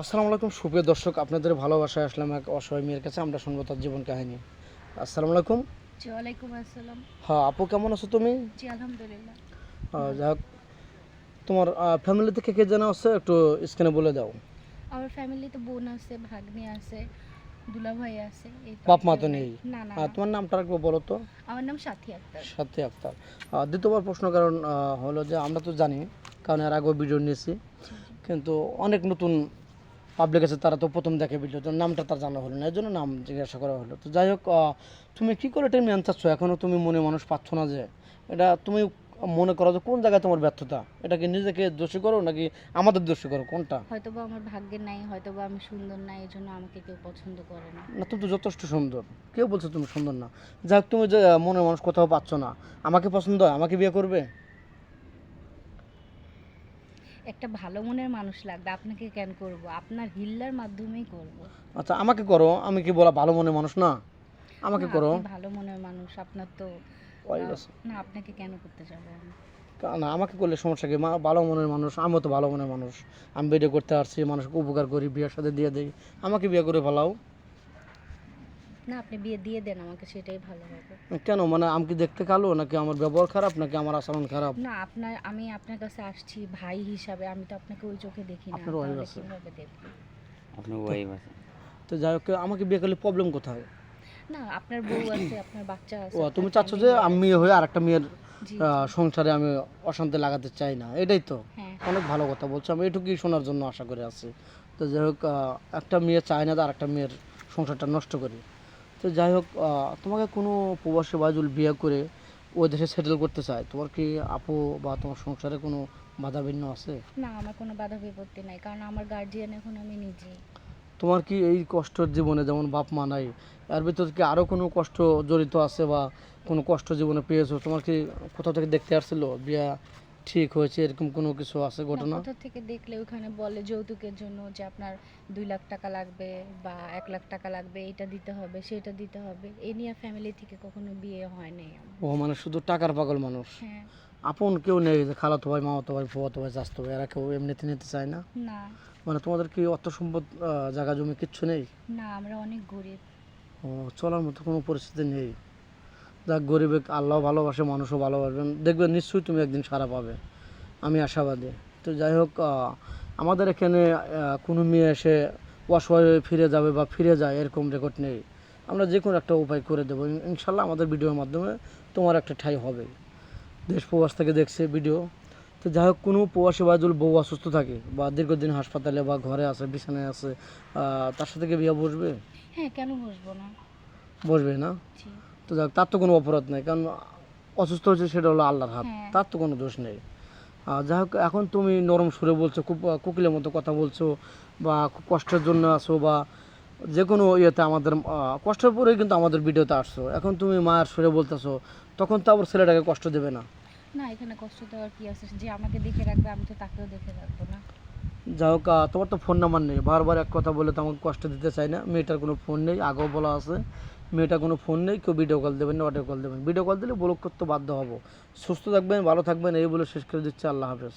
আসসালামু আলাইকুম সুপ্রিয় দর্শক, আপনাদের ভালোবাসায় আসলাম এক অসহায় মেয়ের কাছে। আমরা শুনবো তার জীবন কাহিনী। আসসালামু আলাইকুম। জি, ওয়ালাইকুম আসসালাম। হ্যাঁ আপু, কেমন আছো তুমি? জি, আলহামদুলিল্লাহ। যাই ভালো। হোক, তোমার ফ্যামিলি থেকে কে যেন আছে একটু স্ক্রিনে বলে দাও। আমার ফ্যামিলিতে বোন আছে, ভাগ্নি আছে, দুলাভাই আছে, এই তো বাপ আর মা কেউ তো নাই। নেই? না, না, না। তোমার নামটা একবার বলো তো। আমার নাম সাথী আক্তার। সাথী আক্তার। দ্বিতীয়বার প্রশ্ন কারণ হলো যে আমরা তো জানি, কারণ এর আগেও ভিডিও নিয়েছি, জি, জি। কিন্তু অনেক নতুন পাবলিক আছে, তারা তো প্রথম দেখে ভিডিও, তো নামটা তার জানা হলো না, এই জন্য নাম জিজ্ঞাসা করা হলো। তো যাই হোক, তুমি কী করে এটা মেনে চাচ্ছ? এখনও তুমি মনে মানুষ পাচ্ছ না যে এটা তুমি মনে করো যে কোন জায়গায় তোমার ব্যর্থতা? এটা কি নিজেকে দোষী করো নাকি আমাদের দোষী করো, কোনটা? হয়তোবা আমার ভাগ্যে নাই, হয়তোবা আমি সুন্দর না, এই জন্য আমাকে কেউ পছন্দ করে না। না, তুমি তো যথেষ্ট সুন্দর। কেউ বলছে তুমি সুন্দর না? যাই হোক, তুমি যে মনে মানুষ কোথাও পাচ্ছ না, আমাকে পছন্দ হয়, আমাকে বিয়ে করবে? একটা ভালো মনের মানুষ লাগবে, আপনাকে কেন করব? আপনার হিল্লার মাধ্যমেই করব। আচ্ছা, আমাকে করো। আমি কি বলা ভালো মনে মানুষ না? আমাকে না, করো। আপনি ভালো মনের মানুষ, আপনার তো ওই গেছে। না, আপনাকে কেন করতে যাবো আমি? না, আমাকে করলে সমস্যা কি? ভালো মনের মানুষ, আমিও তো ভালো মনের মানুষ। আমি ভিডিও করতে আসছি, মানুষকে উপকার করি, বিয়ের সাথে দিয়ে দিই। আমাকে বিয়ে করে ফেলাও। না, আপনি বিয়ে দিয়ে দেন আমাকে, সেটাই ভালো হবে। কেন? মানে আমি কি দেখতে কালো, নাকি আমার ব্যবহার খারাপ, নাকি আমার আচরণ খারাপ? না, আমি আপনার কাছে আসছি ভাই হিসাবে, আমি তো আপনাকে ওই চোখে দেখি না, আপনার ওয়াইফ তাহলে আছে? কিভাবে দেখবো? আপনার ওয়াইফ আছে? তো যাই হোক, আমাকে বিয়ে করলে প্রবলেম কোথায়? না, আপনার বউ আছে, আপনার বাচ্চা আছে, ও, তুমি আপনার চাচ্ছ যে ফ্যামিলি আমি আছে। মেয়ে হয়ে আর একটা মেয়ের জি, জি। সংসারে আমি অশান্তি লাগাতে চাই না, এটাই তো? হ্যাঁ। অনেক ভালো কথা বলছো, আমি এটুকুই শোনার জন্য আশা করে আছি। তো যাই হোক, একটা মেয়ে চায় না যে আর একটা মেয়ের সংসারটা নষ্ট করি। তো যাই হোক, তোমাকে কোনো প্রবাসী বাজুল বিয়ে করে ওই দেশে সেটেল করতে চায়, তোমার কি আপু বা তোমার সংসারে কোনো বাধা বিঘ্ন আছে? না, আমার কোনো বাধা বিপত্তি নাই, কারণ আমার গার্জিয়ান এখন আমি নিজেই। তোমার কি এই কষ্টের জীবনে যেমন বাপ মা নাই, এর ভিতর কি আরও কোনো কষ্ট জড়িত আছে, বা কোনো কষ্ট জীবনে পেয়েছো? তোমার কি কোথাও থেকে দেখতে আসছিল বিয়া ঠিক হয়েছে, এরকম কোনো কিছু আছে না, ঘটনা? কোথা থেকে দেখলে ওখানে বলে যৌতুকের জন্য যে আপনার 2 লাখ টাকা লাগবে বা 1 লাখ টাকা লাগবে, এটা দিতে হবে, সেটা দিতে হবে। এই নিয়ে ফ্যামিলি থেকে কখনো বিয়ে হয় নাই আমার। ও মানে শুধু টাকার পাগল মানুষ? হ্যাঁ। আপন কেউ নেই যে খালাতো ভাই, মামাতো ভাই, ফুফাতো ভাই, চাচাতো ভাই, এরা কেউ এমনিতে নিতে চায় না? না, মানে তোমাদের কি অর্থ সম্পদ, জায়গা জমি কিচ্ছু নেই? না, আমরা অনেক গরিব। ও, চলার মতো কোনো পরিস্থিতি নেই? যাক, গরিবে আল্লাহ ভালোবাসে, মানুষও ভালোবাসবেন, দেখবেন নিশ্চয়ই তুমি একদিন সারা পাবে, আমি আশাবাদী। তো যাই হোক, আমাদের এখানে কোনো মেয়ে এসে অসহায় হয়ে ফিরে যাবে বা ফিরে যায় এরকম রেকর্ড নেই। আমরা যে কোনো একটা উপায় করে দেবো ইনশাল্লাহ। আমাদের ভিডিওর মাধ্যমে তোমার একটা ঠাঁই হবে। দেশ প্রবাস থেকে দেখছে ভিডিও। তো যাই হোক, কোনো প্রবাসী বা যদি বউ অসুস্থ থাকে বা দীর্ঘদিন হাসপাতালে বা ঘরে আছে, বিছানায় আছে, তার সাথে কি বিয়ে বসবে? হ্যাঁ, কেন বসবো না? বসবে না? জি। তো যাক, তার তো কোনো অপরাধ নেই, কারণ অসুস্থ হচ্ছে সেটা হলো আল্লাহর হাত, হ্যাঁ। তার তো কোনো দোষ নেই। যাই হোক, এখন তুমি নরম সুরে বলছো, খুব কোকিলের মতো কথা বলছো, বা খুব কষ্টের জন্য আসো, বা যে কোনো ইয়েতে আমাদের কষ্টের পরেই কিন্তু আমাদের ভিডিওতে আসছো। এখন তুমি মায়ের সুরে বলতেছো, তখন তো আবার ছেলেটাকে কষ্ট দেবে না? না, এখানে কষ্ট দেওয়ার কি আছে? যে আমাকে দেখে রাখবে, আমি তো তাকেও দেখে রাখবো না? যাই হোক, তোমার তো ফোন নাম্বার নেই, বারবার এক কথা বলে তো আমাকে কষ্ট দিতে চাই না। মেয়েটার কোনো ফোন নেই, আগেও বলা আছে। মেয়েটার কোনো ফোন নেই, কেউ ভিডিও কল দেবেন না, অডিও কল দেবেন। ভিডিও কল দিলে ব্লক করতে বাধ্য হবো। সুস্থ থাকবেন, ভালো থাকবেন, এই বলে শেষ করে দিচ্ছে। আল্লাহ হাফেজ।